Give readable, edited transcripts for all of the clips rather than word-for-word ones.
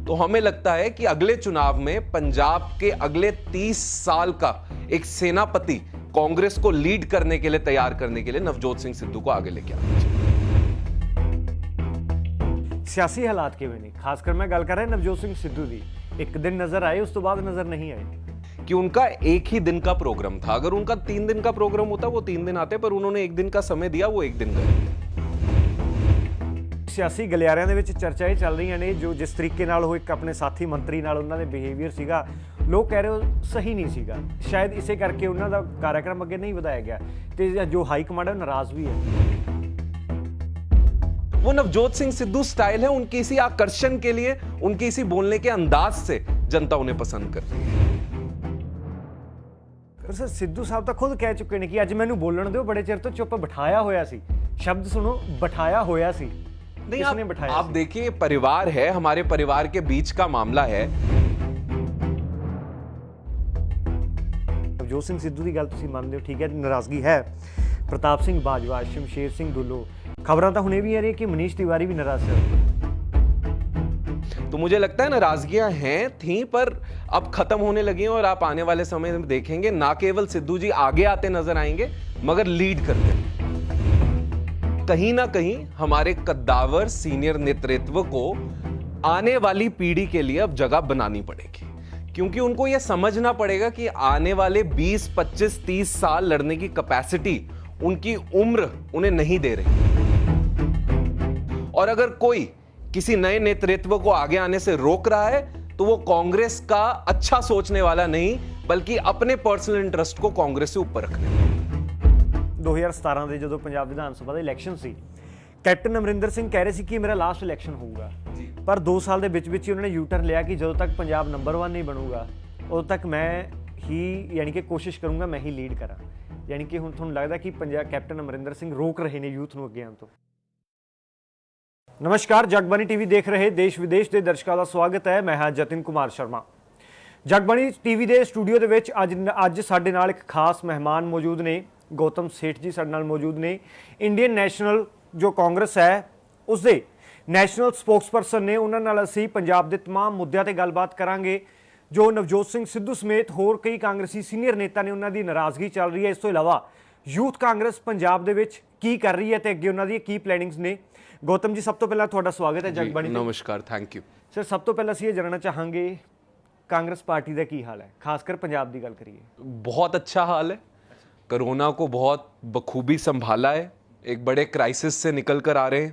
तो हमें लगता है कि अगले चुनाव में पंजाब के अगले 30 साल का एक सेनापति कांग्रेस को लीड करने के लिए, तैयार करने के लिए नवजोत सिंह सिद्धू को आगे लेके आना चाहिए। सियासी हालात किवें ने, खासकर मैं गल कर रहा नवजोत सिंह सिद्धू दी, एक दिन नजर आए उस तो बाद नजर नहीं आए कि उनका एक ही दिन का प्रोग्राम था। अगर उनका 3 दिन का प्रोग्राम होता वो 3 दिन आते, पर उन्होंने एक दिन का समय दिया, वो एक दिन गए। सियासी गलियारिਆਂ ਦੇ ਵਿੱਚ ਚਰਚਾएं ਚੱਲ ਰਹੀਆਂ ਨੇ ਜੋ ਜਿਸ ਤਰੀਕੇ ਨਾਲ ਉਹ ਇੱਕ ਆਪਣੇ ਸਾਥੀ ਮੰਤਰੀ ਨਾਲ ਉਹਨਾਂ ਦੇ ਬਿਹੇਵੀਅਰ ਸੀਗਾ, ਲੋਕ ਕਹਿ ਰਹੇ ਹੋ ਸਹੀ ਨਹੀਂ ਸੀਗਾ, ਸ਼ਾयद ਇਸੇ ਕਰਕੇ ਉਹਨਾਂ ਦਾ ਕਾਰਜਕ੍ਰਮ ਅੱਗੇ ਨਹੀਂ ਵਧਾਇਆ ਗਿਆ ਤੇ ਜੋ ਹਾਈ ਕਮਾਂਡ ਹੈ ਨਾਰਾਜ਼ ਵੀ ਹੈ। वो नवजोत सिंह सिद्धू स्टाइल है, उनके इसी आकर्षण के लिए, उनके इसी बोलने के अंदाज से जनता उन्हें पसंद करती है। पर सर सिद्धू साहब तो खुद कह चुके हैं कि अज मैनू बोलण दो, बड़े चिर तो चुप बिठाया होया सी, शब्द सुनो बिठाया होया सी। नहीं, आप देखिए, परिवार है, हमारे परिवार के बीच का मामला है। नवजोत सिंह सिद्धू की गल तुसीं मानदे हो, ठीक है, नाराजगी है। प्रताप सिंह बाजवा, शमशेर सिंह दुल्लो, खबरां तो हुण ये भी आ रही है कि मनीष तिवारी भी नाराज है। तो मुझे लगता है नाराजगियां हैं, थी, पर अब खत्म होने लगी हैं और आप आने वाले समय में देखेंगे ना केवल सिद्धू जी आगे आते नजर आएंगे, मगर लीड करते। कहीं ना कहीं हमारे कद्दावर सीनियर नेतृत्व को आने वाली पीढ़ी के लिए अब जगह बनानी पड़ेगी, क्योंकि उनको यह समझना पड़ेगा कि आने वाले 20, 25, 30 साल लड़ने की कैपेसिटी उनकी उम्र उन्हें नहीं दे रही। और अगर कोई किसी नए नेतृत्व को आगे आने से रोक रहा है तो वो कांग्रेस का अच्छा सोचने वाला नहीं, बल्कि अपने पर्सनल इंटरेस्ट को कांग्रेस से ऊपर रखने वाला। 2017 ਦੇ ਜਦੋਂ ਪੰਜਾਬ ਵਿਧਾਨ ਸਭਾ ਦਾ ਇਲੈਕਸ਼ਨ ਸੀ, ਕੈਪਟਨ ਅਮਰਿੰਦਰ ਸਿੰਘ ਕਹਿ ਰਹੇ ਸੀ ਕਿ ਮੇਰਾ ਲਾਸਟ ਇਲੈਕਸ਼ਨ ਹੋਊਗਾ, ਪਰ 2 ਸਾਲ ਦੇ ਵਿੱਚ ਹੀ ਉਹਨਾਂ ਨੇ ਯੂ ਟਰਨ ਲਿਆ ਕਿ ਜਦੋਂ ਤੱਕ ਪੰਜਾਬ ਨੰਬਰ 1 ਨਹੀਂ ਬਣੂਗਾ ਉਦੋਂ ਤੱਕ ਮੈਂ ਹੀ ਯਾਨੀ ਕਿ ਕੋਸ਼ਿਸ਼ ਕਰੂੰਗਾ ਮੈਂ ਹੀ ਲੀਡ ਕਰਾਂ। ਯਾਨੀ ਕਿ ਹੁਣ ਤੁਹਾਨੂੰ ਲੱਗਦਾ ਕਿ ਪੰਜਾਬ ਕੈਪਟਨ ਅਮਰਿੰਦਰ ਸਿੰਘ ਰੋਕ ਰਹੇ ਨੇ ਯੂਥ ਨੂੰ ਅੱਗੇ ਆਉਣ ਤੋਂ। नमस्कार, जगबानी टीवी देख रहे देश विदेश के दर्शकों का स्वागत है। मैं हाँ जतिन कुमार शर्मा। जगबानी टीवी के स्टूडियो के अज साडे नाल एक खास मेहमान मौजूद ने। गौतम सेठ जी साडे नाल मौजूद ने। इंडियन नैशनल जो कांग्रेस है उसके नैशनल स्पोक्सपर्सन ने, उन्हां नाल असीं पंजाब के तमाम मुद्दों पर गलबात करांगे। जो नवजोत सिंह सिद्धू समेत होर कई कांग्रेसी सीनियर नेता ने, उन्हां दी नाराज़गी चल रही है। इस तो इलावा यूथ कांग्रेस पंजाब दे विच की कर रही है ते अगे उन्हां दी की प्लैनिंग्स ने। गौतम जी, सब तो पहला तुहाडा स्वागत है जगबानी। नमस्कार, थैंक यू सर। सब तो पहला ये जानना चाहांगे कांग्रेस पार्टी का की हाल है, खासकर पंजाब की गल करिए। बहुत अच्छा हाल है। कोरोना को बहुत बखूबी संभाला है, एक बड़े क्राइसिस से निकल कर आ रहे हैं।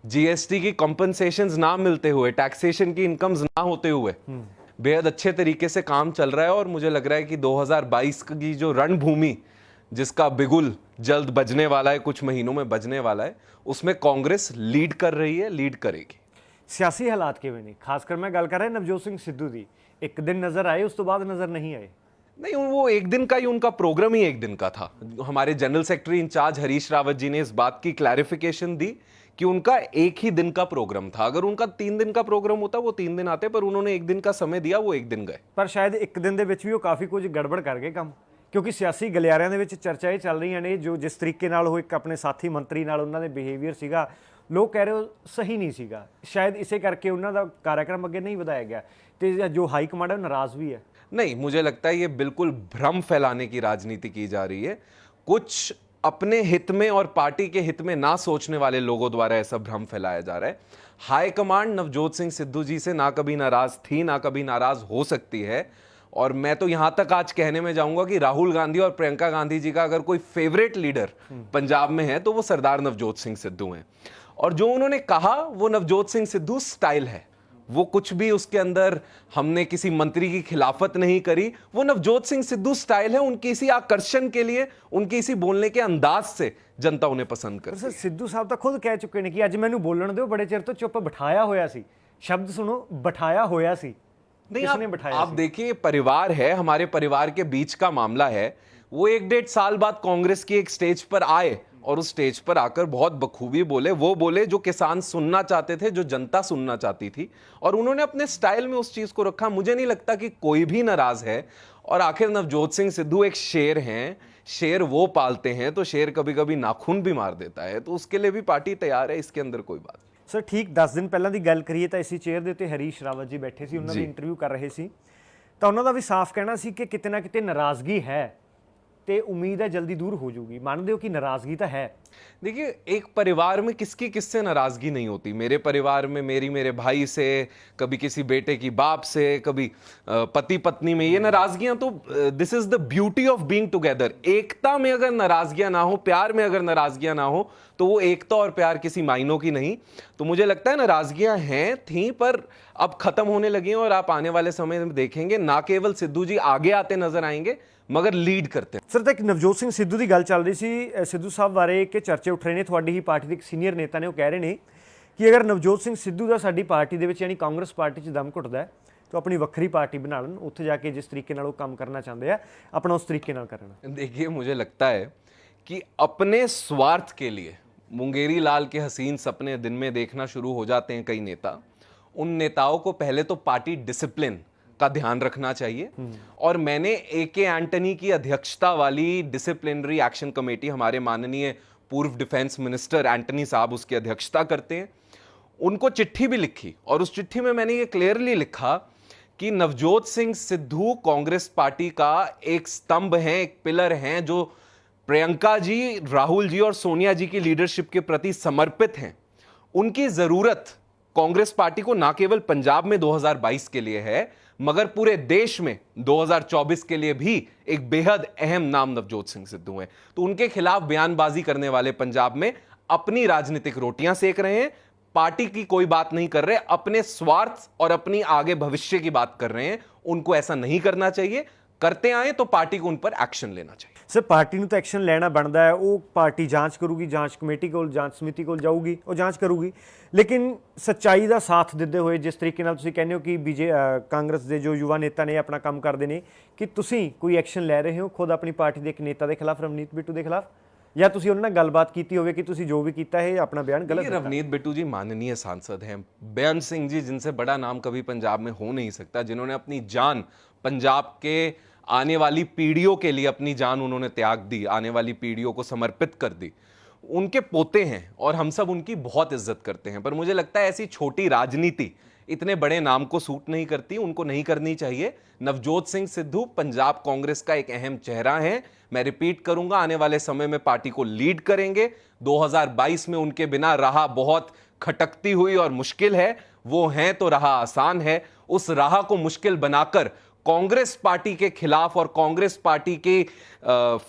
जीएसटी की कॉम्पनसेशंस ना मिलते हुए, टैक्सेशन की इनकम्स ना होते हुए बेहद अच्छे तरीके से काम चल रहा है। और मुझे लग रहा है कि 2022 की जो रणभूमि जिसका बिगुल जल्द बजने वाला है, कुछ महीनों में बजने वाला है, उसमें कांग्रेस लीड कर रही है, लीड करेगी। सियासी हालात किवें ने, खासकर मैं गल कर रहा नवजोत सिंह सिद्धू दी, एक दिन नजर आए उस तो बाद नजर नहीं आए। नहीं, वो एक दिन का ही, उनका प्रोग्राम ही एक दिन का था। हमारे general secretary incharge Harish Rawat ji ने इस बात की क्लैरिफिकेशन दी कि उनका एक ही दिन का प्रोग्राम था। अगर उनका 3 दिन का प्रोग्राम होता वो 3 दिन आते, पर उन्होंने एक दिन का समय दिया, वो एक दिन गए। पर शायद एक दिन दे विच भी वो काफ़ी कुछ गड़बड़ कर गए काम, क्योंकि सियासी गलियारिਆਂ ਦੇ ਵਿੱਚ ਚਰਚਾएं ਚੱਲ ਰਹੀਆਂ ਨੇ ਜੋ ਜਿਸ ਤਰੀਕੇ ਨਾਲ ਉਹ ਇੱਕ ਆਪਣੇ ਸਾਥੀ ਮੰਤਰੀ ਨਾਲ ਉਹਨਾਂ ਦੇ ਬਿਹੇਵੀਅਰ ਸੀਗਾ, ਲੋਕ ਕਹਿ ਰਹੇ ਹੋ ਸਹੀ ਨਹੀਂ ਸੀਗਾ, ਸ਼ਾयद ਇਸੇ ਕਰਕੇ ਉਹਨਾਂ ਦਾ ਕਾਰਜਕ੍ਰਮ ਅੱਗੇ नहीं ਵਧਾਇਆ ਗਿਆ ਤੇ जो हाई कमांड है नाराज भी है। नहीं, मुझे लगता है ये बिल्कुल भ्रम फैलाने की राजनीति की जा रही है। कुछ अपने हित में और पार्टी के हित में ना सोचने वाले लोगों द्वारा ऐसा भ्रम फैलाया जा रहा है। हाई कमांड नवजोत सिंह सिद्धू जी से ना कभी नाराज थी, ना कभी नाराज हो सकती है। और मैं तो यहां तक आज कहने में जाऊंगा कि राहुल गांधी और प्रियंका गांधी जी का अगर कोई फेवरेट लीडर पंजाब में है तो वो सरदार नवजोत सिंह सिद्धू हैं। और जो उन्होंने कहा वो नवजोत सिंह सिद्धू स्टाइल है, वो कुछ भी उसके अंदर हमने किसी मंत्री की खिलाफत नहीं करी, वो नवजोत सिंह सिद्धू स्टाइल है। उनकी इसी आकर्षण के लिए, उनके इसी बोलने के अंदाज से जनता उन्हें पसंद करती है। सिद्धू साहब तो खुद कह चुके हैं कि अज मैनू बोलण दो, बड़े चिर तो चुप बिठाया होया सी, शब्द सुनो बिठाया होया सी। नहीं, आप देखिए, परिवार है, हमारे परिवार के बीच का मामला है। वो 1-1.5 साल बाद कांग्रेस की एक स्टेज पर आए और उस स्टेज पर आकर बहुत बखूबी बोले, वो बोले जो किसान सुनना चाहते थे, जो जनता सुनना चाहती थी, और उन्होंने अपने स्टाइल में उस चीज को रखा। मुझे नहीं लगता कि कोई भी नाराज है। और आखिर नवजोत सिंह सिद्धू एक शेर हैं, शेर वो पालते हैं तो शेर कभी कभी नाखून भी मार देता है, तो उसके लिए भी पार्टी तैयार है, इसके अंदर कोई बात नहीं। ਸਰ ਠੀਕ 10 ਦਿਨ ਪਹਿਲਾਂ ਦੀ ਗੱਲ ਕਰੀਏ ਤਾਂ ਇਸੇ ਚੇਅਰ ਦੇ ਉੱਤੇ ਹਰੀਸ਼ ਰਾਵਤ ਜੀ ਬੈਠੇ ਸੀ, ਉਹਨਾਂ ਦੀ ਜੀ। ਇੰਟਰਵਿਊ ਕਰ ਰਹੇ ਸੀ ਤਾਂ ਉਹਨਾਂ ਦਾ ਵੀ ਸਾਫ਼ ਕਹਿਣਾ ਸੀ ਕਿ ਕਿਤੇ ਨਾ ਕਿਤੇ ਨਾਰਾਜ਼ਗੀ ਹੈ ਤੇ उम्मीद है जल्दी दूर हो जाऊगी। मानते हो कि नाराजगी तो है? देखिए, एक परिवार में किसकी किससे नाराजगी नहीं होती। मेरे परिवार में मेरे भाई से, कभी किसी बेटे की बाप से, कभी पति पत्नी में, ये नाराजगियां तो this is the beauty of being together. एकता में अगर नाराजगियां ना हो, प्यार में अगर नाराजगियां ना हो, तो वो एकता और प्यार किसी मायनों की नहीं। तो मुझे लगता है नाराजगियां हैं, थी, पर अब खत्म होने लगी हैं और आप आने वाले समय में देखेंगे ना केवल सिद्धू जी आगे आते नजर आएंगे मगर लीड करते। ਸਰ ਤਾਂ ਇੱਕ ਨਵਜੋਤ ਸਿੰਘ ਸਿੱਧੂ ਦੀ ਗੱਲ ਚੱਲ ਰਹੀ ਸੀ ਸਿੱਧੂ ਸਾਹਿਬ ਬਾਰੇ ਕਿ ਚਰਚੇ ਉੱਠ ਰਹੇ ਨੇ, ਤੁਹਾਡੀ ਹੀ ਪਾਰਟੀ ਦੇ ਇੱਕ ਸੀਨੀਅਰ ਨੇਤਾ ਨੇ ਉਹ ਕਹਿ ਰਹੇ ਨੇ ਕਿ ਅਗਰ ਨਵਜੋਤ ਸਿੰਘ ਸਿੱਧੂ ਦਾ ਸਾਡੀ ਪਾਰਟੀ ਦੇ ਵਿੱਚ ਯਾਨੀ ਕਾਂਗਰਸ ਪਾਰਟੀ 'ਚ ਦਮ ਘੁੱਟਦਾ ਹੈ ਤਾਂ ਆਪਣੀ ਵੱਖਰੀ ਪਾर्टी बना लें, ਉੱਥੇ ਜਾ ਕੇ ਜਿਸ ਤਰੀਕੇ ਨਾਲ ਉਹ ਕੰਮ ਕਰਨਾ ਚਾਹੁੰਦੇ ਆ ਆਪਣਾ ਉਸ ਤਰੀਕੇ ਨਾਲ करना। देखिए, मुझे लगता है कि अपने स्वार्थ के लिए मुंगेरी लाल के हसीन सपने दिन में देखना शुरू हो जाते हैं कई नेता। उन नेताओं को पहले तो पार्टी डिसिप्लिन का ध्यान रखना चाहिए और मैंने AK एंटनी की अध्यक्षता वाली डिसिप्लिनरी एक्शन कमेटी, हमारे माननीय पूर्व डिफेंस मिनिस्टर एंटनी साहब उसकी अध्यक्षता करते हैं, उनको चिट्ठी भी लिखी और उस चिट्ठी में मैंने ये क्लियरली लिखा कि नवजोत सिंह सिद्धू कांग्रेस पार्टी का एक स्तंभ हैं, एक पिलर हैं, जो प्रियंका जी, राहुल जी और सोनिया जी की लीडरशिप के प्रति समर्पित हैं। उनकी जरूरत कांग्रेस पार्टी को ना केवल पंजाब में 2022 के लिए है मगर पूरे देश में 2024 के लिए भी एक बेहद अहम नाम नवजोत सिंह सिद्धू हैं। तो उनके खिलाफ बयानबाजी करने वाले पंजाब में अपनी राजनीतिक रोटियां सेक रहे हैं, पार्टी की कोई बात नहीं कर रहे, अपने स्वार्थ और अपनी आगे भविष्य की बात कर रहे हैं। उनको ऐसा नहीं करना चाहिए, करते आए तो पार्टी को उन पर एक्शन लेना चाहिए। सर पार्टी ਨੂੰ ਤਾਂ ਐਕਸ਼ਨ ਲੈਣਾ ਬਣਦਾ ਹੈ, ਉਹ ਪਾਰਟੀ ਜਾਂਚ ਕਰੂਗੀ, ਜਾਂਚ ਕਮੇਟੀ ਕੋਲ, ਜਾਂਚ ਸਮਿਤੀ ਕੋਲ ਜਾਊਗੀ, ਉਹ ਜਾਂਚ ਕਰੂਗੀ, ਲੇਕਿਨ ਸੱਚਾਈ ਦਾ ਸਾਥ ਦਿੰਦੇ ਹੋਏ ਜਿਸ ਤਰੀਕੇ ਨਾਲ ਤੁਸੀਂ ਕਹਿੰਦੇ ਹੋ ਕਿ ਕਾਂਗਰਸ ਦੇ ਜੋ ਯੁਵਾ ਨੇਤਾ ਨੇ ਆਪਣਾ ਕੰਮ ਕਰਦੇ ਨੇ, ਕਿ ਤੁਸੀਂ ਕੋਈ ਐਕਸ਼ਨ ਲੈ ਰਹੇ ਹੋ ਖੁਦ ਆਪਣੀ ਪਾਰਟੀ ਦੇ ਇੱਕ ਨੇਤਾ ਦੇ ਖਿਲਾਫ, ਰਵਨੀਤ ਬਿੱਟੂ ਦੇ ਖਿਲਾਫ, या तुसी उन्होंने गलबात की होवे कि तुसी जो भी कीता है अपना बयान गलत है? रवनीत बिट्टू जी माननीय सांसद हैं, बेअंत सिंह जी जिनसे बड़ा नाम कभी पंजाब में हो नहीं सकता, जिन्होंने अपनी जान पंजाब के आने वाली पीढ़ियों के लिए अपनी जान उन्होंने त्याग दी, आने वाली पीढ़ियों को समर्पित कर दी, उनके पोते हैं और हम सब उनकी बहुत इज्जत करते हैं। पर मुझे लगता है ऐसी छोटी राजनीति इतने बड़े नाम को सूट नहीं करती, उनको नहीं करनी चाहिए। नवजोत सिंह सिद्धू पंजाब कांग्रेस का एक अहम चेहरा है, मैं रिपीट करूंगा, आने वाले समय में पार्टी को लीड करेंगे। 2022 में उनके बिना राह बहुत खटकती हुई और मुश्किल है, वो हैं तो राह आसान है, उस राह को मुश्किल बनाकर कांग्रेस पार्टी के खिलाफ और कांग्रेस पार्टी के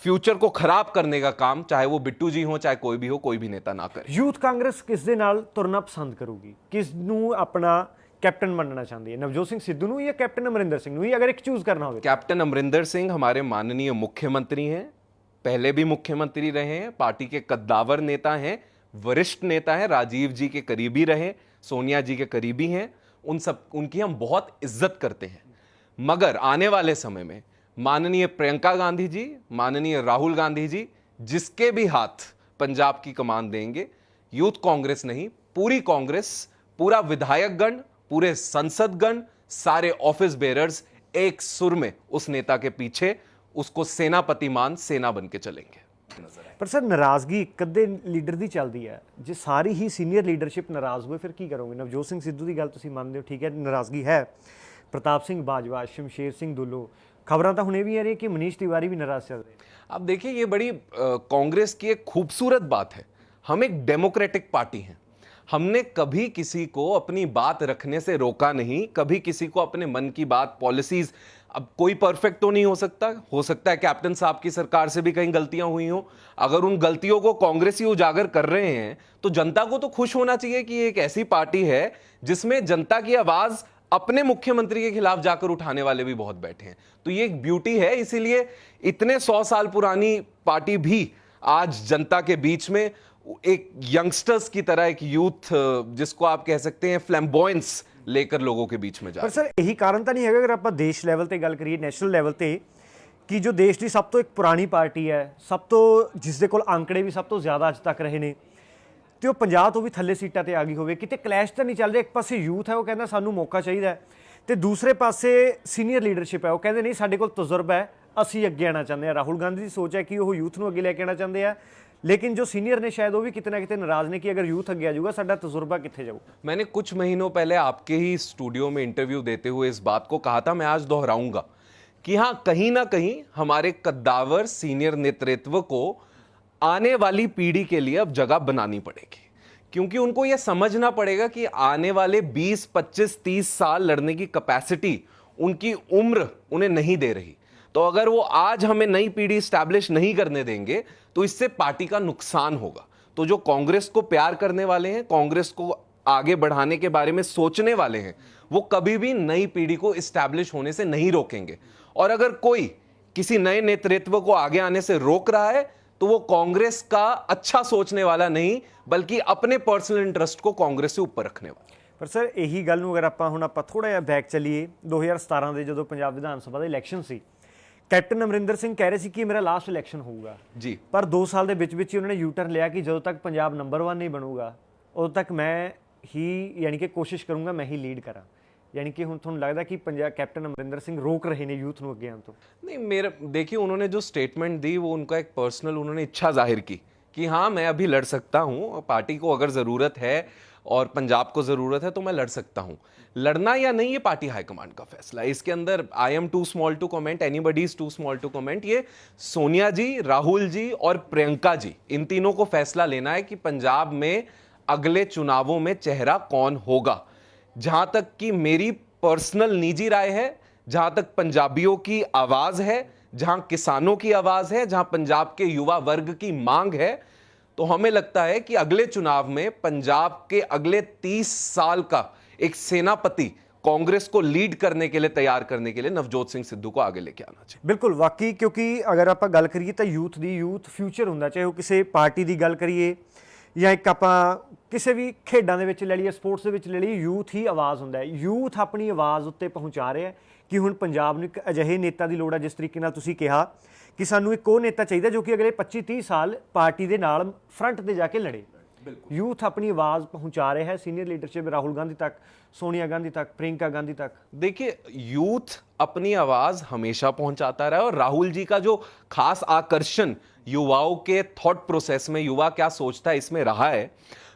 फ्यूचर को खराब करने का काम चाहे वो बिट्टू जी हो, चाहे कोई भी हो, कोई भी नेता ना करे। यूथ कांग्रेस किस दे नाल तुरना पसंद करूगी, किस नूं अपना कैप्टन बनना चाहती है, नवजोत सिंह सिद्धू नूं या कैप्टन अमरिंदर सिंह नूं, या अगर एक चूज करना हो? कैप्टन अमरिंदर सिंह हमारे माननीय मुख्यमंत्री हैं, पहले भी मुख्यमंत्री रहे हैं, पार्टी के कद्दावर नेता हैं, वरिष्ठ नेता हैं, राजीव जी के करीबी रहे, सोनिया जी के करीबी हैं, उनकी हम बहुत इज्जत करते हैं। मगर आने वाले समय में माननीय प्रियंका गांधी जी, माननीय राहुल गांधी जी जिसके भी हाथ पंजाब की कमान देंगे, यूथ कांग्रेस नहीं, पूरी कांग्रेस, पूरा विधायकगण, पूरे संसदगण, सारे ऑफिस बेरर्स एक सुर में उस नेता के पीछे उसको सेनापति मान सेना बन के चलेंगे। पर सर नाराजगी एक अद्धे लीडर की चलती है, जो सारी ही सीनियर लीडरशिप नाराज हुए फिर की करोगे? नवजोत सिंह सिद्धू की गल तुसीं मानते हो, ठीक है नाराजगी है, प्रताप सिंह बाजवा, शमशेर सिंह दुल्लो, खबरां तो हुणे भी आ रही है कि मनीष तिवारी भी नाराज चल रहे हैं। अब देखिए, ये बड़ी कांग्रेस की एक खूबसूरत बात है, हम एक डेमोक्रेटिक पार्टी हैं, हमने कभी किसी को अपनी बात रखने से रोका नहीं, कभी किसी को अपने मन की बात, पॉलिसीज, अब कोई परफेक्ट तो नहीं हो सकता है कैप्टन साहब की सरकार से भी कहीं गलतियां हुई हो, अगर उन गलतियों को कांग्रेसी उजागर कर रहे हैं तो जनता को तो खुश होना चाहिए कि एक ऐसी पार्टी है जिसमें जनता की आवाज अपने मुख्यमंत्री के खिलाफ जाकर उठाने वाले भी बहुत बैठे हैं। तो ये एक ब्यूटी है, इसीलिए इतने 100 साल पुरानी पार्टी भी आज जनता के बीच में एक यंगस्टर्स की तरह, एक यूथ जिसको आप कह सकते हैं फ्लैम्बॉयंस लेकर लोगों के बीच में जा पर सर यही कारण तो नहीं है अगर आप देश लैवल ते गल करिए, नैशनल लैवल ते, कि जो देश की सब तो एक पुरानी पार्टी है, सब तो जिसके कोल आंकड़े भी सब तो ज़्यादा अज तक रहे ने, तो 50 तो भी थल्ले सीटां ते आ गई होवे, किते क्लैश तो नहीं चल रहा? एक पासे यूथ है वो कहना सानू मौका चाहिए, तो दूसरे पासे सीनियर लीडरशिप है वो कहते नहीं साडे कोल तजुर्बा है, असीं अगे आना चाहते हैं। राहुल गांधी की सोच है कि वो यूथ नूं अगे लैके आना चाहते हैं, लेकिन जो सीनियर ने शायद वो भी कितना कितने नाराज ने कि अगर यूथ अगे आ जाऊगा साडा तजुर्बा कित्थे जाऊ। मैंने कुछ महीनों पहले आपके ही स्टूडियो में इंटरव्यू देते हुए इस बात को कहा था, मैं आज दोहराऊंगा कि हाँ, कहीं ना कहीं हमारे कद्दावर सीनियर नेतृत्व को आने वाली पीढ़ी के लिए अब जगह बनानी पड़ेगी, क्योंकि उनको यह समझना पड़ेगा कि आने वाले 20, 25, 30 साल लड़ने की कैपेसिटी उनकी उम्र उन्हें नहीं दे रही। तो अगर वो आज हमें नई पीढ़ी स्टैब्लिश नहीं करने देंगे तो इससे पार्टी का नुकसान होगा। तो जो कांग्रेस को प्यार करने वाले हैं, कांग्रेस को आगे बढ़ाने के बारे में सोचने वाले हैं, वो कभी भी नई पीढ़ी को स्टैब्लिश होने से नहीं रोकेंगे। और अगर कोई किसी नए नेतृत्व को आगे आने से रोक रहा है तो वो कांग्रेस का अच्छा सोचने वाला नहीं, बल्कि अपने पर्सनल इंटरेस्ट को कांग्रेस से ऊपर रखने वाला। पर सर यही गल नूं अगर ਆਪਾਂ थोड़ा जिहा बैक चलीए 2017 ਦੇ ਜਦੋਂ ਪੰਜਾਬ ਵਿਧਾਨ ਸਭਾ ਦਾ ਇਲੈਕਸ਼ਨ ਸੀ, कैप्टन अमरिंदर सिंह कह रहे थे कि मेरा लास्ट इलैक्शन होगा जी, पर 2 साल के विच ही उन्होंने यू टर्न लिया कि जो तक पंजाब नंबर 1 नहीं बनूगा उदों तक मैं ही यानी कि कोशिश करूँगा मैं ही लीड करा। यानी कि हुण तुहानूं लगदा कि पंजाब कैप्टन अमरिंदर सिंह रोक रहे ने यूथ नूं अगे आउण तो? नहीं, मेरा देखिए, उन्होंने जो स्टेटमेंट दी वो उनका एक पर्सनल उन्होंने इच्छा जाहिर की कि हाँ, मैं अभी लड़ सकता हूँ, पार्टी को अगर ज़रूरत है और पंजाब को ज़रूरत है तो मैं लड़ सकता हूँ। लड़ना या नहीं ये पार्टी हाईकमांड का फैसला है। इसके अंदर I am too small to comment, anybody is too small to comment. ये सोनिया जी, राहुल जी और प्रियंका जी, इन तीनों को फैसला लेना है कि पंजाब में अगले चुनावों में चेहरा कौन होगा। जहां तक कि मेरी पर्सनल निजी राय है, जहां तक पंजाबियों की आवाज है, जहां किसानों की आवाज है, जहां पंजाब के युवा वर्ग की मांग है, तो हमें लगता है कि अगले चुनाव में पंजाब के अगले 30 साल का एक सेनापति कांग्रेस को लीड करने के लिए, तैयार करने के लिए नवजोत सिंह सिद्धू को आगे लेके आना चाहिए। बिल्कुल वाकई, क्योंकि अगर आप गल करिए तो यूथ दी यूथ फ्यूचर हुंदा, चाहे वो किसी पार्टी की गल करिए या एक आप किसी भी खेडां दे विच ले लईए, स्पोर्ट्स दे विच ले लईए, यूथ ही आवाज़ हुंदा है। यूथ अपनी आवाज़ उत्ते पहुँचा रहा है कि हुण पंजाब नूं एक अजिहे नेता की लोड़ है, जिस तरीके नाल तुसीं कहा कि सानूं एक वो नेता चाहिए जो कि अगले 25-30 साल पार्टी दे नाल फ्रंट ते जाके लड़े। यूथ अपनी आवाज़ पहुंचा रहा है, सीनियर लीडरशिप राहुल गांधी तक, सोनिया गांधी तक, प्रियंका गांधी तक। देखिए, यूथ अपनी आवाज हमेशा पहुंचाता रहा है और राहुल जी का जो खास आकर्षण युवाओं के थॉट प्रोसेस में, युवा क्या सोचता है, इसमें रहा है।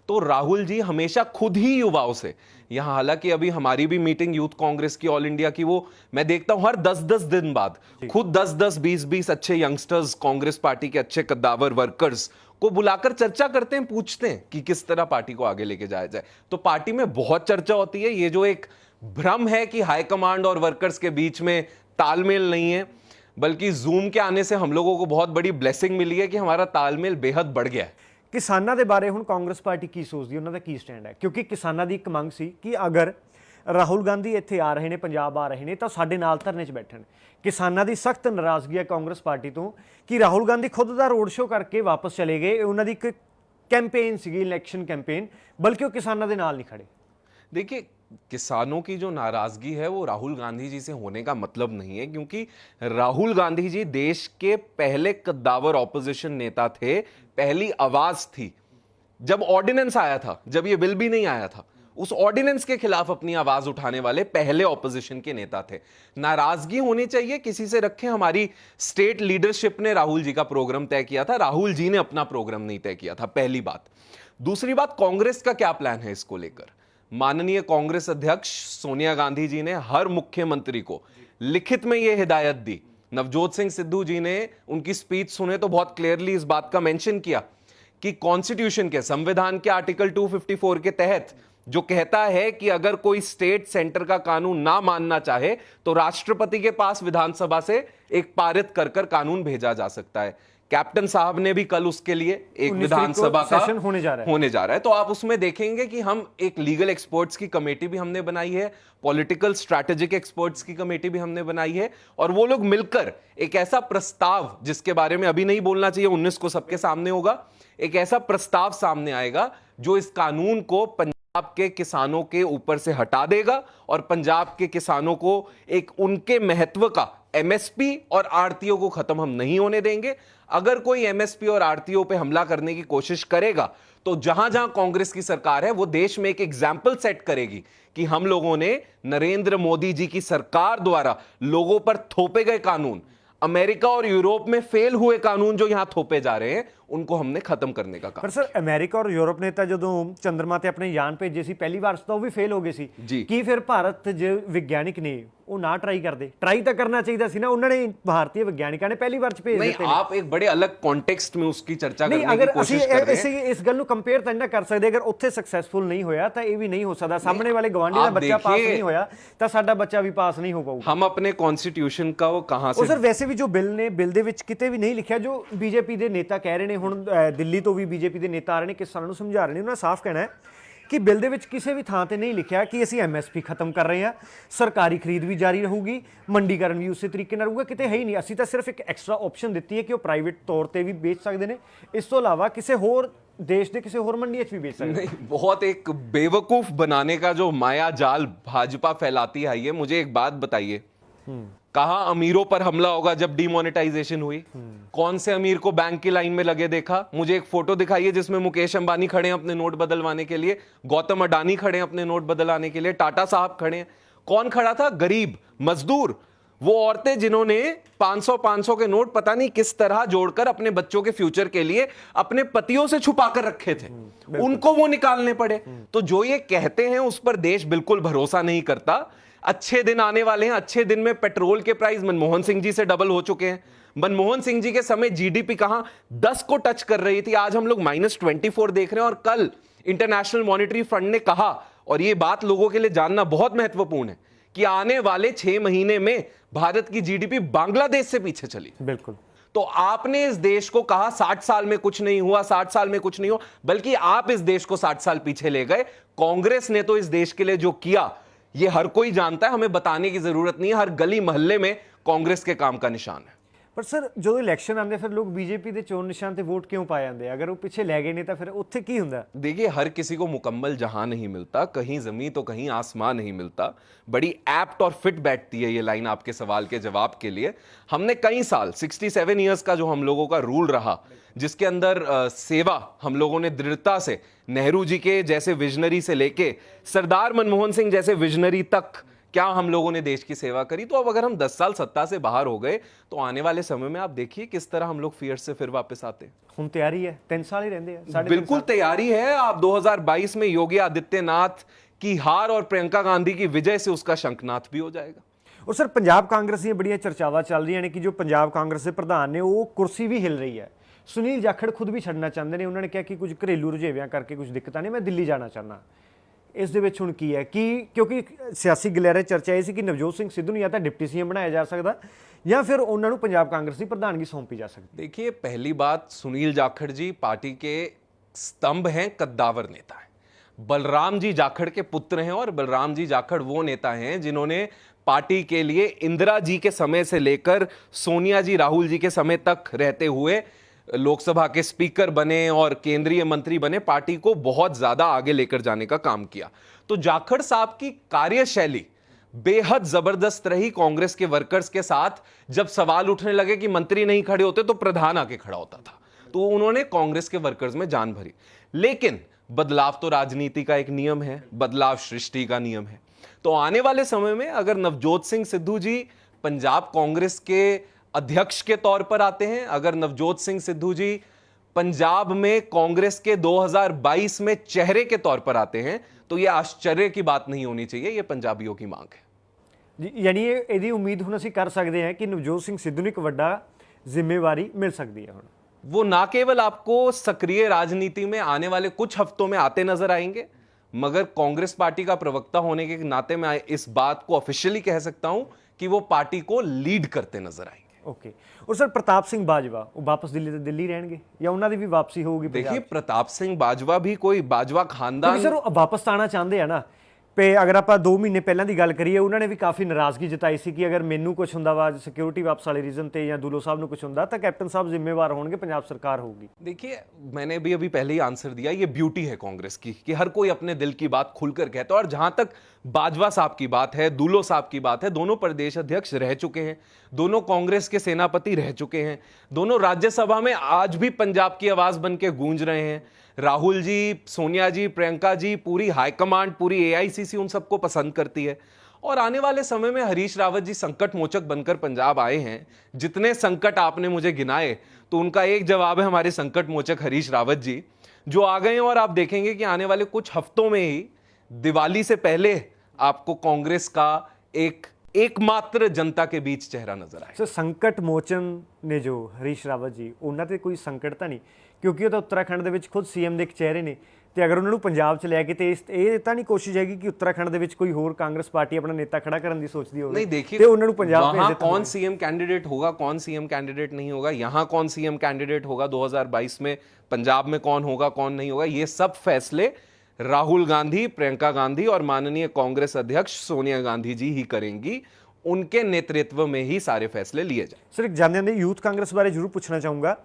तो राहुल जी हमेशा खुद ही युवाओं से, यहाँ हालांकि अभी हमारी भी मीटिंग यूथ कांग्रेस की ऑल इंडिया की, वो मैं देखता हूं हर 10-10 दिन बाद खुद 10-10, 20-20 अच्छे यंगस्टर्स, कांग्रेस पार्टी के अच्छे कद्दावर वर्कर्स को बुलाकर चर्चा करते हैं, पूछते हैं कि किस तरह पार्टी को आगे लेके जाया जाए। तो पार्टी में बहुत चर्चा होती है। ये जो एक भ्रम है कि हाईकमांड और वर्कर्स के बीच में तालमेल नहीं है, बल्कि जूम के आने से हम लोगों को बहुत बड़ी ब्लेसिंग मिली है कि हमारा तालमेल बेहद बढ़ गया है। किसानों के बारे हुण कांग्रेस पार्टी की सोचती है, उन्होंने की स्टैंड है? क्योंकि किसानों की एक मंग सी कि अगर राहुल गांधी इत्थे आ रहे हैं, पंजाब आ रहे हैं, तो साडे नाल धरने 'च बैठण। किसानों की सख्त नाराज़गी है कांग्रेस पार्टी तो कि राहुल गांधी खुद का रोड शो करके वापस चले गए। उन्होंने एक कैंपेन सी, इलैक्शन कैंपेन, बल्कि वो किसानों के नाल नहीं खड़े। देखिए, किसानों की जो नाराजगी है वो राहुल गांधी जी से होने का मतलब नहीं है, क्योंकि राहुल गांधी जी देश के पहले कद्दावर ऑपोजिशन नेता थे, पहली आवाज थी। जब ऑर्डिनेंस आया था, जब ये बिल भी नहीं आया था, उस ऑर्डिनेंस के खिलाफ अपनी आवाज उठाने वाले पहले ऑपोजिशन के नेता थे। नाराजगी होनी चाहिए, किसी से रखें। हमारी स्टेट लीडरशिप ने राहुल जी का प्रोग्राम तय किया था, राहुल जी ने अपना प्रोग्राम नहीं तय किया था, पहली बात। दूसरी बात, कांग्रेस का क्या प्लान है इसको लेकर? माननीय कांग्रेस अध्यक्ष सोनिया गांधी जी ने हर मुख्यमंत्री को लिखित में यह हिदायत दी। नवजोत सिंह सिद्धू जी ने उनकी स्पीच सुने तो बहुत क्लियरली इस बात का मेंशन किया कि कॉन्स्टिट्यूशन के, संविधान के आर्टिकल 254 के तहत जो कहता है कि अगर कोई स्टेट सेंटर का कानून ना मानना चाहे तो राष्ट्रपति के पास विधानसभा से एक पारित कर कानून भेजा जा सकता है। कैप्टन साहब ने भी कल उसके लिए एक विधानसभा का सेशन होने जा रहा है। तो आप उसमें देखेंगे कि हम एक लीगल एक्सपर्ट्स की कमेटी भी हमने बनाई है, पॉलिटिकल स्ट्रैटेजिक एक्सपर्ट्स की कमेटी भी हमने बनाई है, और वो लोग मिलकर एक ऐसा प्रस्ताव, जिसके बारे में अभी नहीं बोलना चाहिए, 19 को सबके सामने होगा, एक ऐसा प्रस्ताव सामने आएगा जो इस कानून को पंजाब के किसानों के ऊपर से हटा देगा और पंजाब के किसानों को एक उनके महत्व का एमएसपी और आड़तियों को खत्म हम नहीं होने देंगे। अगर कोई एमएसपी और आड़तियों पे हमला करने की कोशिश करेगा तो जहां जहां कांग्रेस की सरकार है वो देश में एक एग्जाम्पल सेट करेगी कि हम लोगों ने नरेंद्र मोदी जी की सरकार द्वारा लोगों पर थोपे गए कानून, अमेरिका और यूरोप में फेल हुए कानून जो यहां थोपे जा रहे हैं, उनको हमने खत्म करने का काम। पर सर ਅਮਰੀਕਾ ਔਰ ਯੂਰਪ ਨੇ ਤਾਂ ਜਦੋਂ ਚੰਦਰਮਾ ਤੇ ਆਪਣੇ ਯਾਨ ਭੇਜੇ ਸੀ ਪਹਿਲੀ ਵਾਰ ਤਾਂ ਉਹ ਵੀ ਫੇਲ ਹੋ ਗਏ ਸੀ। ਜੀ। ਕੀ ਫਿਰ ਭਾਰਤ ਜੇ ਵਿਗਿਆਨਿਕ ਨੇ ਉਹ ਨਾ ਟਰਾਈ ਕਰਦੇ? ਟਰਾਈ ਤਾਂ ਕਰਨਾ ਚਾਹੀਦਾ ਸੀ ਨਾ, ਉਹਨਾਂ ਨੇ ਭਾਰਤੀ ਵਿਗਿਆਨਿਕਾਂ ਨੇ ਪਹਿਲੀ ਵਾਰ ਚ ਭੇਜ नहीं, ਦਿੱਤੇ ਨੇ। आप एक बड़े अलग कॉन्टेक्स्ट में उसकी चर्चा ਨਹੀਂ, करने ਅਗਰ की ਅਸੀਂ कोशिश कर रहे हैं। ਇਸ ਗੱਲ ਨੂੰ ਕੰਪੇਅਰ ਤਾਂ ਨਹੀਂ ਕਰ ਸਕਦੇ। ਅਗਰ ਉੱਥੇ ਸਕਸੈਸਫੁਲ ਨਹੀਂ ਹੋਇਆ ਤਾਂ ਇਹ ਵੀ ਨਹੀਂ ਹੋ ਸਕਦਾ। ਸਾਹਮਣੇ ਵਾਲੇ ਗਵਾਂਢੀ ਦਾ आप ਬੱਚਾ ਪਾਸ देखिए- ਨਹੀਂ ਹੋਇਆ ਤਾਂ ਸਾਡਾ ਬੱਚਾ ਵੀ ਪਾਸ ਨਹੀਂ ਹੋ ਪਾਊਗਾ। हम अपने कॉन्स्टिट्यूशन का वो कहां ਉਹ से ਸਰ ਵੈਸੇ ਵੀ ਜੋ ਬਿੱਲ ਨੇ, ਬਿੱਲ ਦੇ ਵਿੱਚ ਕਿਤੇ ਵੀ ਨਹੀਂ ਲਿਖਿਆ ਜੋ ਬੀਜੇਪੀ ਦੇ ਨੇਤਾ ਕਹਿ ਰਹੇ ਨੇ। ਹੁਣ ਦਿੱਲੀ ਤੋਂ ਵੀ ਬੀਜੇਪੀ ਦੇ ਨੇਤਾ ਆ ਰਹੇ ਨੇ, ਕਿਸਾਨਾਂ ਨੂੰ ਸਮਝਾ ਰਹੇ ਨੇ। ਉਹਨਾਂ ਸਾਫ਼ ਕਹਿਣਾ ਹੈ ਕਿ ਬਿੱਲ ਦੇ ਵਿੱਚ ਕਿਸੇ ਵੀ ਥਾਂ ਤੇ ਨਹੀਂ ਲਿਖਿਆ ਕਿ ਅਸੀਂ ਐਮਐਸਪੀ ਖਤਮ ਕਰ ਰਹੇ ਹਾਂ, ਸਰਕਾਰੀ ਖਰੀਦ ਵੀ ਜਾਰੀ ਰਹੂਗੀ, ਮੰਡੀਕਰਨ ਵੀ ਉਸੇ ਤਰੀਕੇ ਨਾਲ ਰਹੂਗਾ। ਕਿਤੇ ਹੈ ਹੀ ਨਹੀਂ। ਅਸੀਂ ਤਾਂ ਸਿਰਫ ਇੱਕ ਐਕਸਟਰਾ ਆਪਸ਼ਨ ਦਿੱਤੀ ਹੈ ਕਿ ਉਹ ਪ੍ਰਾਈਵੇਟ ਤੌਰ ਤੇ ਵੀ ਵੇਚ ਸਕਦੇ ਨੇ। ਇਸ ਤੋਂ ਇਲਾਵਾ ਕਿਸੇ ਹੋਰ देश के किसी और मंडी भी बेच सकते नहीं, बहुत एक बेवकूफ बनाने का जो माया जाल भाजपा फैलाती है। ये मुझे एक बात बताइए, कहा अमीरों पर हमला होगा जब डिमोनेटाइजेशन हुई? कौन से अमीर को बैंक की लाइन में लगे देखा? मुझे एक फोटो दिखाइए जिसमें मुकेश अंबानी खड़े हैं अपने नोट बदलवाने के लिए, गौतम अडानी खड़े हैं अपने नोट बदलवाने के लिए, टाटा साहब खड़े हैं। कौन खड़ा था? गरीब मजदूर, वो औरतें जिन्होंने 500 के नोट पता नहीं किस तरह जोड़कर अपने बच्चों के फ्यूचर के लिए अपने पतियों से छुपा कर रखे थे, उनको वो निकालने पड़े। तो जो ये कहते हैं उस पर देश बिल्कुल भरोसा नहीं करता। अच्छे दिन आने वाले हैं। अच्छे दिन में पेट्रोल के प्राइस मनमोहन सिंह जी से डबल हो चुके हैं। मनमोहन सिंह जी के समय जीडीपी कहां 10 को टच कर रही थी, आज हम लोग -24 देख रहे हैं। और कल इंटरनेशनल मॉनेटरी फंड ने कहा, और ये बात लोगों के लिए जानना बहुत महत्वपूर्ण है, कि आने वाले 6 महीने में भारत की जीडीपी बांग्लादेश से पीछे चली। बिल्कुल। तो आपने इस देश को कहा 60 साल में कुछ नहीं हुआ, 60 साल में कुछ नहीं हुआ, बल्कि आप इस देश को 60 साल पीछे ले गए। कांग्रेस ने तो इस देश के लिए जो किया ये हर कोई जानता है, हमें बताने की जरूरत नहीं है। हर गली मोहल्ले में कांग्रेस के काम का निशान है। ਪਰ ਸਰ ਜਦੋਂ ਇਲੈਕਸ਼ਨ ਆਉਂਦੇ ਫਿਰ ਲੋਕ ਬੀਜੇਪੀ ਦੇ ਚੋਣ ਨਿਸ਼ਾਨ ਤੇ ਵੋਟ ਕਿਉਂ ਪਾ ਜਾਂਦੇ ਆ? ਅਗਰ ਉਹ ਪਿੱਛੇ ਲੈ ਗਏ ਨੇ ਤਾਂ ਫਿਰ ਉੱਥੇ ਕੀ ਹੁੰਦਾ? देखिए, हर किसी को मुकम्मल जहां नहीं मिलता, कहीं जमीन तो कहीं आसमान नहीं मिलता। बड़ी एप्ट और फिट बैठती है ये लाइन आपके सवाल के जवाब के लिए। हमने कई साल 67 ईयर्स का जो हम लोगों का रूल रहा, जिसके अंदर सेवा हम लोगों ने दृढ़ता से नेहरू जी के जैसे विजनरी से लेके सरदार मनमोहन सिंह जैसे विजनरी तक क्या हम लोगों ने देश की सेवा करी। तो अब अगर हम 10 साल सत्ता से बाहर हो गए तो आने वाले समय में आप देखिए किस तरह हम लोग फिर से फिर वापस आते हैं। ਹੁਣ ਤਿਆਰੀ ਹੈ, 3 साल ही रहते हैं, 3.5 बिल्कुल तैयारी है। आप 2022 में योगी आदित्यनाथ की हार और प्रियंका गांधी की विजय से उसका शंखनाद भी हो जाएगा। और सर पंजाब कांग्रेस ਦੀਆਂ ਬੜੀਆਂ ਚਰਚਾਵਾਂ ਚੱਲ ਰਹੀਆਂ ਨੇ ਕਿ ਜੋ ਪੰਜਾਬ ਕਾਂਗਰਸ ਦੇ ਪ੍ਰਧਾਨ ਨੇ ਉਹ ਕੁਰਸੀ ਵੀ ਹਿਲ ਰਹੀ ਹੈ। ਸੁਨੀਲ ਜਾਖੜ ਖੁਦ ਵੀ ਛੱਡਣਾ ਚਾਹੁੰਦੇ ਨੇ। ਉਹਨਾਂ ਨੇ ਕਿਹਾ ਕਿ ਕੁਝ ਘਰੇਲੂ ਰੁਝੇਵਿਆਂ ਕਰਕੇ ਕੁਝ ਦਿੱਕਤਾਂ ਨੇ, ਮੈਂ ਦਿੱਲੀ ਜਾਣਾ ਚਾਹੁੰਦਾ। ਇਸ ਦੇ ਵਿੱਚ ਹੁਣ ਕੀ ਹੈ ਕਿ ਕਿਉਂਕਿ ਸਿਆਸੀ ਗਲਿਆਰੇ ਚਰਚਾ ਇਹ ਸੀ ਕਿ ਨਵਜੋਤ ਸਿੰਘ ਸਿੱਧੂ ਨੂੰ ਜਾਂ ਤਾਂ ਡਿਪਟੀ ਸੀਐਮ ਬਣਾਇਆ ਜਾ ਸਕਦਾ ਜਾਂ ਫਿਰ ਉਹਨਾਂ ਨੂੰ ਪੰਜਾਬ ਕਾਂਗਰਸ ਦੀ ਪ੍ਰਧਾਨਗੀ ਸੌਂਪੀ ਜਾ ਸਕਦੀ। देखिए, पहली बात, सुनील जाखड़ जी पार्टी के स्तंभ हैं, कद्दावर नेता हैं। बलराम जी जाखड़ के पुत्र हैं, और बलराम जी जाखड़ वो नेता हैं जिन्होंने पार्टी के लिए इंदिरा जी के समय से लेकर सोनिया जी, राहुल जी के समय तक रहते हुए लोकसभा के स्पीकर बने और केंद्रीय मंत्री बने, पार्टी को बहुत ज्यादा आगे लेकर जाने का काम किया। तो जाखड़ साहब की कार्यशैली बेहद जबरदस्त रही कांग्रेस के वर्कर्स के साथ। जब सवाल उठने लगे कि मंत्री नहीं खड़े होते तो प्रधान आके खड़ा होता था, तो उन्होंने कांग्रेस के वर्कर्स में जान भरी। लेकिन बदलाव तो राजनीति का एक नियम है, बदलाव सृष्टि का नियम है। तो आने वाले समय में अगर नवजोत सिंह सिद्धू जी पंजाब कांग्रेस के अध्यक्ष के तौर पर आते हैं, अगर नवजोत सिंह सिद्धू जी पंजाब में कांग्रेस के 2022 में चेहरे के तौर पर आते हैं, तो यह आश्चर्य की बात नहीं होनी चाहिए। यह पंजाबियों की मांग है। ਯਾਨੀ ਇਹਦੀ ਉਮੀਦ ਹੁਣ ਅਸੀਂ ਕਰ ਸਕਦੇ ਹਾਂ ਕਿ ਨਵਜੋਤ ਸਿੰਘ ਸਿੱਧੂ ਨੂੰ ਇੱਕ ਵੱਡਾ ਜ਼ਿੰਮੇਵਾਰੀ ਮਿਲ ਸਕਦੀ ਹੈ। ਹੁਣ वो ना केवल आपको सक्रिय राजनीति में आने वाले कुछ हफ्तों में आते नजर आएंगे, मगर कांग्रेस पार्टी का प्रवक्ता होने के नाते मैं इस बात को ऑफिशियली कह सकता हूं कि वो पार्टी को लीड करते नजर आएंगे। ਓਕੇ। ਔਰ ਸਰ ਪ੍ਰਤਾਪ ਸਿੰਘ ਬਾਜਵਾ ਉਹ ਵਾਪਸ ਦਿੱਲੀ ਰਹਿਣਗੇ ਜਾਂ ਉਹਨਾਂ ਦੀ ਵੀ ਵਾਪਸੀ ਹੋਊਗੀ? देखिए, प्रताप सिंह बाजवा भी कोई बाजवा खानदान, ਸਰ ਉਹ ਵਾਪਸ ਆਣਾ ਚਾਹੁੰਦੇ ਆ ਨਾ। ਤੇ ਅਗਰ ਆਪਾਂ 2 ਮਹੀਨੇ ਪਹਿਲਾਂ ਦੀ ਗੱਲ ਕਰੀਏ, ਉਹਨਾਂ ਨੇ ਵੀ ਕਾਫੀ ਨਾਰਾਜ਼ਗੀ ਜਤਾਈ ਸੀ ਕਿ ਅਗਰ ਮੈਨੂੰ ਕੁਝ ਹੁੰਦਾ ਵਾ ਸਿਕਿਉਰਿਟੀ ਵਾਪਸ ਵਾਲੇ ਰੀਜ਼ਨ ਤੇ ਜਾਂ ਦੁੱਲੋ ਸਾਹਿਬ ਨੂੰ ਕੁਝ ਹੁੰਦਾ ਤਾਂ ਕੈਪਟਨ ਸਾਹਿਬ ਜ਼ਿੰਮੇਵਾਰ ਹੋਣਗੇ, ਪੰਜਾਬ सरकार होगी। देखिए, मैंने भी अभी पहले ही आंसर दिया, ये ब्यूटी है कांग्रेस की कि हर कोई अपने दिल की बात खुलकर कहता है। और जहां तक बाजवा साहब की बात है, दुल्लो साहब की बात है, दोनों प्रदेश अध्यक्ष रह चुके हैं, दोनों कांग्रेस के सेनापति रह चुके हैं, दोनों राज्यसभा में आज भी पंजाब की आवाज बन के गूंज रहे हैं। राहुल जी, सोनिया जी, प्रियंका जी, पूरी हाईकमांड, पूरी एआईसीसी उन सबको पसंद करती है। और आने वाले समय में हरीश रावत जी संकट मोचक बनकर पंजाब आए हैं। जितने संकट आपने मुझे गिनाए, तो उनका एक जवाब है हमारे संकट मोचक हरीश रावत जी, जो आ गए हैं और आप देखेंगे कि आने वाले कुछ हफ्तों में ही दिवाली से पहले आपको कांग्रेस का एकमात्र जनता के बीच चेहरा नजर आए। सर संकट मोचन ने जो ਹਰੀਸ਼ ਰਾਵਤ ਜੀ ਉਹਨਾਂ ਤੇ ਕੋਈ ਸੰਕਟ ਤਾਂ ਨਹੀਂ, ਕਿਉਂਕਿ ਉਹ ਤਾਂ ਉੱਤਰਾਖੰਡ ਦੇ ਵਿੱਚ ਖੁਦ ਸੀਐਮ ਦੇ ਕਚਹਿਰੇ ਨੇ, ਤੇ ਅਗਰ ਉਹਨਾਂ ਨੂੰ ਪੰਜਾਬ 'ਚ ਲੈ ਕੇ ਤੇ ਇਹ ਤਾਂ ਨਹੀਂ ਕੋਸ਼ਿਸ਼ ਹੈਗੀ ਕਿ ਉੱਤਰਾਖੰਡ ਦੇ ਵਿੱਚ ਕੋਈ ਹੋਰ ਕਾਂਗਰਸ ਪਾਰਟੀ ਆਪਣਾ ਨੇਤਾ ਖੜਾ ਕਰਨ ਦੀ ਸੋਚਦੀ ਹੋਵੇ? नहीं देखिए, ਤੇ ਉਹਨਾਂ ਨੂੰ ਪੰਜਾਬ ਭੇਜ वहां ਦਿੱਤਾ कौन सीएम कैंडिडेट होगा, कौन सीएम कैंडिडेट नहीं होगा, यहां कौन सीएम कैंडिडेट होगा 2022 में, पंजाब में कौन होगा कौन नहीं होगा, ये सब फैसले राहुल गांधी, प्रियंका गांधी और माननीय कांग्रेस अध्यक्ष सोनिया गांधी जी ही करेंगी। उनके नेतृत्व में ही सारे फैसले लिए जाए। ਸਰ ਇੱਕ ਜਾਂਦੇ ਜਾਂਦੇ ਯੂਥ ਕਾਂਗਰਸ ਬਾਰੇ ਜ਼ਰੂਰ ਪੁੱਛਣਾ ਚਾਹੂੰਗਾ।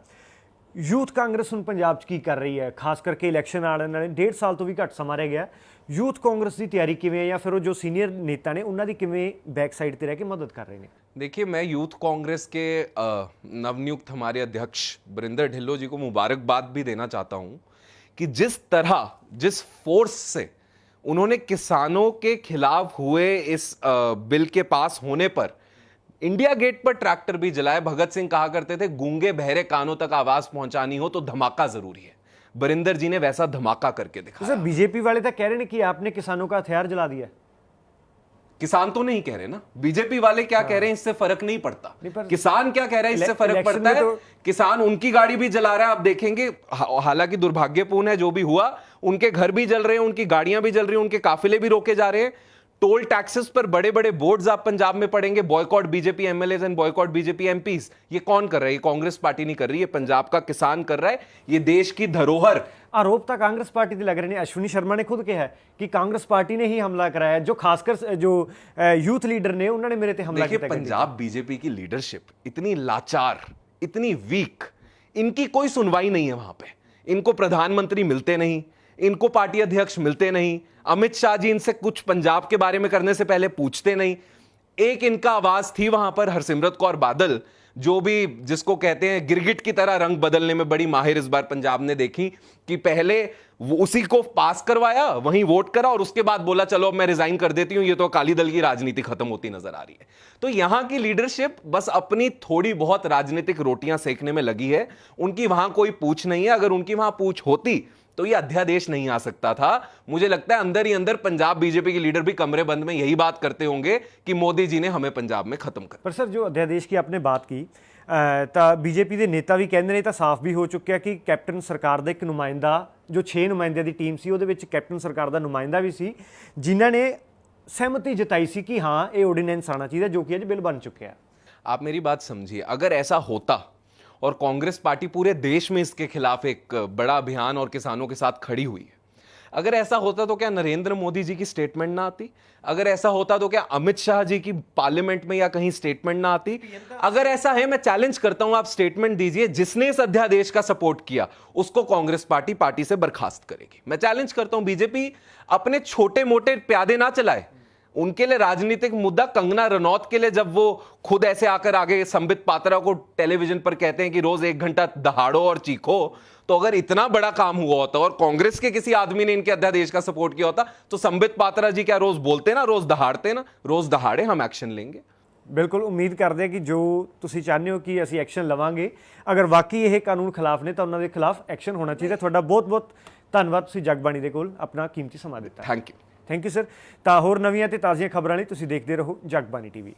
ਯੂਥ ਕਾਂਗਰਸ ਹੁਣ ਪੰਜਾਬ 'ਚ ਕੀ ਕਰ ਰਹੀ ਹੈ, ਖਾਸ ਕਰਕੇ ਇਲੈਕਸ਼ਨ ਆਉਣ ਵਾਲੇ 1.5 ਸਾਲ ਤੋਂ ਵੀ ਘੱਟ ਸਮਾਂ ਰਹਿ ਗਿਆ। ਯੂਥ ਕਾਂਗਰਸ ਦੀ ਤਿਆਰੀ ਕਿਵੇਂ ਹੈ, ਜਾਂ ਫਿਰ ਉਹ ਜੋ ਸੀਨੀਅਰ ਨੇਤਾ ਨੇ ਉਹਨਾਂ ਦੀ ਕਿਵੇਂ ਬੈਕ ਸਾਈਡ ਤੇ ਰਹਿ ਕੇ ਮਦਦ ਕਰ ਰਹੇ ਨੇ? देखिए, मैं यूथ कांग्रेस के नवनियुक्त हमारे अध्यक्ष बरिंदर ढिल्लो जी को मुबारकबाद भी देना चाहता हूं कि जिस तरह, जिस फोर्स से उन्होंने किसानों के खिलाफ हुए इस बिल के पास होने पर इंडिया गेट पर ट्रैक्टर भी जलाए। भगत सिंह कहा करते थे गूंगे बहरे कानों तक आवाज पहुंचानी हो तो धमाका जरूरी है। बरिंदर जी ने वैसा धमाका करके तो दिखाया। सर बीजेपी वाले तो कह रहे हैं कि आपने किसानों का हथियार जला दिया। किसान तो नहीं कह रहे ना, बीजेपी वाले क्या कह रहे हैं इससे फर्क नहीं पड़ता। किसान क्या कह रहे हैं इससे फर्क पड़ता है। किसान उनकी गाड़ी भी जला रहा है, आप देखेंगे। हालांकि दुर्भाग्यपूर्ण है जो भी हुआ, उनके घर भी जल रहे हैं, उनकी गाड़ियां भी जल रही हैं, उनके काफिले भी रोके जा रहे हैं। टोल टैक्सेस पर बड़े बड़े बोर्ड्स आप पंजाब में पढ़ेंगे, boycott BJP MLAs and boycott BJP MPs. ये कौन कर रहा है? ये कांग्रेस पार्टी नहीं कर रही है, पंजाब का किसान कर रहा है। ये देश की धरोहर। आरोप तो कांग्रेस पार्टी के लग रहे हैं। अश्विनी शर्मा ने खुद कहा है कि कांग्रेस पार्टी ने ही हमला कराया, जो खासकर जो यूथ लीडर ने उन्होंने मेरे पे हमला किया। पंजाब बीजेपी की लीडरशिप इतनी लाचार, इतनी वीक, इनकी कोई सुनवाई नहीं है वहां पे। इनको प्रधानमंत्री मिलते नहीं, इनको पार्टी अध्यक्ष मिलते नहीं, अमित शाह जी इनसे कुछ पंजाब के बारे में करने से पहले पूछते नहीं। एक इनका आवाज थी वहां पर हरसिमरत कौर बादल, जो भी जिसको कहते हैं गिरगिट की तरह रंग बदलने में बड़ी माहिर इस बार पंजाब ने देखी, कि पहले वो उसी को पास करवाया, वहीं वोट करा और उसके बाद बोला चलो अब मैं रिजाइन कर देती हूं, ये तो अकाली दल की राजनीति खत्म होती नजर आ रही है। तो यहां की लीडरशिप बस अपनी थोड़ी बहुत राजनीतिक रोटियां सेकने में लगी है। उनकी वहां कोई पूछ नहीं है। अगर उनकी वहां पूछ होती तो ये अध्यादेश नहीं आ सकता था। मुझे लगता है अंदर ही अंदर पंजाब बीजेपी के लीडर भी कमरे बंद में यही बात करते होंगे कि मोदी जी ने हमें पंजाब में खत्म कर। पर सर जो अध्यादेश की आपने बात की, ਤਾਂ ਬੀਜੇਪੀ ਦੇ ਨੇਤਾ ਵੀ ਕਹਿੰਦੇ ਨੇ, ਤਾਂ ਸਾਫ਼ ਵੀ ਹੋ ਚੁੱਕਿਆ ਕਿ ਕੈਪਟਨ ਸਰਕਾਰ ਦਾ ਇੱਕ ਨੁਮਾਇੰਦਾ, ਜੋ 6 ਨੁਮਾਇੰਦਿਆਂ ਦੀ ਟੀਮ ਸੀ, ਉਹਦੇ ਵਿੱਚ ਕੈਪਟਨ ਸਰਕਾਰ ਦਾ ਨੁਮਾਇੰਦਾ ਵੀ ਸੀ, ਜਿਨ੍ਹਾਂ ਨੇ सहमति जताई सी कि हाँ ये ऑर्डिनेंस आना चाहिए, जो कि आज बिल बन चुके हैं। आप मेरी बात समझिए, अगर ऐसा होता और कांग्रेस पार्टी पूरे देश में इसके खिलाफ एक बड़ा अभियान और किसानों के साथ खड़ी हुई है, अगर ऐसा होता तो क्या नरेंद्र मोदी जी की स्टेटमेंट ना आती? अगर ऐसा होता तो क्या अमित शाह जी की पार्लियामेंट में या कहीं स्टेटमेंट ना आती? अगर ऐसा है, मैं चैलेंज करता हूं, आप स्टेटमेंट दीजिए, जिसने इस अध्यादेश का सपोर्ट किया उसको कांग्रेस पार्टी से बर्खास्त करेगी। मैं चैलेंज करता हूं, बीजेपी अपने छोटे मोटे प्यादे ना चलाए। उनके लिए राजनीतिक मुद्दा, कंगना रनौत के लिए जब वो खुद ऐसे आकर आगे संबित पात्रा को टेलीविजन पर कहते हैं कि रोज 1 घंटा दहाड़ो और चीखो, तो अगर इतना बड़ा काम हुआ होता और कांग्रेस के किसी आदमी ने इनके अध्यादेश का सपोर्ट किया होता तो संबित पात्रा जी क्या रोज बोलते ना, रोज दहाड़ते ना, रोज दहाड़े हम एक्शन लेंगे। बिल्कुल उम्मीद करते हैं कि जो तुसी चाहते हो कि ਅਸੀਂ एक्शन लवांगे, अगर वाकई ਇਹ ਕਾਨੂੰਨ ਖਿਲਾਫ ਨੇ ਤਾਂ ਉਹਨਾਂ ਦੇ ਖਿਲਾਫ ਐਕਸ਼ਨ ਹੋਣਾ ਚਾਹੀਦਾ। ਤੁਹਾਡਾ ਬਹੁਤ ਬਹੁਤ ਧੰਨਵਾਦ, ਤੁਸੀਂ ਜਗਬਾਣੀ ਦੇ ਕੋਲ ਆਪਣਾ ਕੀਮਤੀ ਸਮਾਂ ਦਿੱਤਾ। Thank you. Thank you sir. ਤਾਂ ਹੋਰ ਨਵੀਆਂ ਤੇ ਤਾਜ਼ੀਆਂ ਖਬਰਾਂ ਲਈ ਤੁਸੀਂ ਦੇਖਦੇ ਰਹੋ ਜਗਬਾਣੀ ਟੀਵੀ।